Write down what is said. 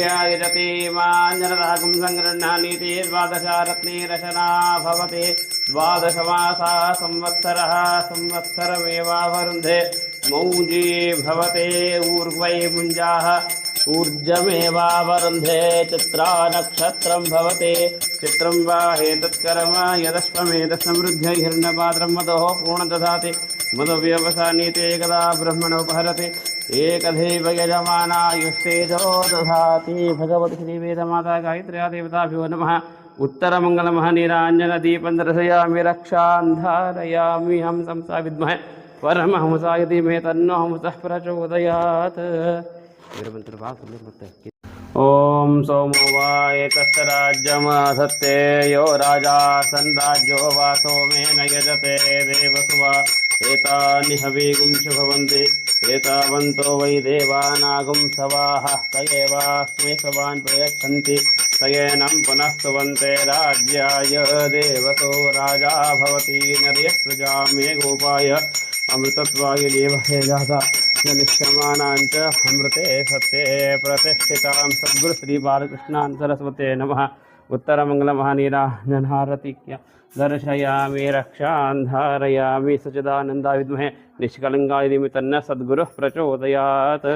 यजति माञ्जनदागं सङ्गृह्णानीति द्वादशारत्नेरशना भवति द्वादशमासा संवत्सरः संवत्सरमेवावरुन्धे मौञ्जी भवते ऊर्वै मुञ्जाः ऊर्जमेवावरुन्धे चित्रा नक्षत्रं भवते चित्रं वा एतत्कर्म यदश्वमेधसमृद्ध्यै हिरण्यपात्रं मदोः पूर्णदधाति मदव्यवसानीते एकदा ब्रह्मणोपहरति एकधैव यजमानायुस्तेजो दधाति। भगवती श्रीवेदमाता गायत्र्या देवताभ्यो नमः। उत्तरमङ्गलमः नीराञ्जनदीपं दर्शयामि रक्षां धारयामि हं संसा विद्महे परमहंसाय धीमहि तन्नो हंसः प्रचोदयात्। ओम सोमो वा एतस्य राज्यमधत्ते यो राजा सन्राज्यो वा सोमेन यजते देवसुवा एतानि हवीगुं शुभवन्ति एतावन्तो वै देवानागुं सवाः स एवास्मै सवान् प्रयच्छन्ति तयेनं पुनः स्तुवन्ते राज्याय देवतो राजा भवति नर्यः प्रजा मे गोपाय अमृतत्वाय देवहे जाता निष्यमानाञ्च अमृते सत्ये प्रतिष्ठितां सद्गुरु श्री बालकृष्णान् सरस्वते नमः। उत्तरमङ्गलमहानीराजनहारतिक्य दर्शयामि रक्षां धारयामि सच्चिदानन्दाय विद्महे निष्कलङ्काय धीमहि तन्नः सद्गुरुः प्रचोदयात्।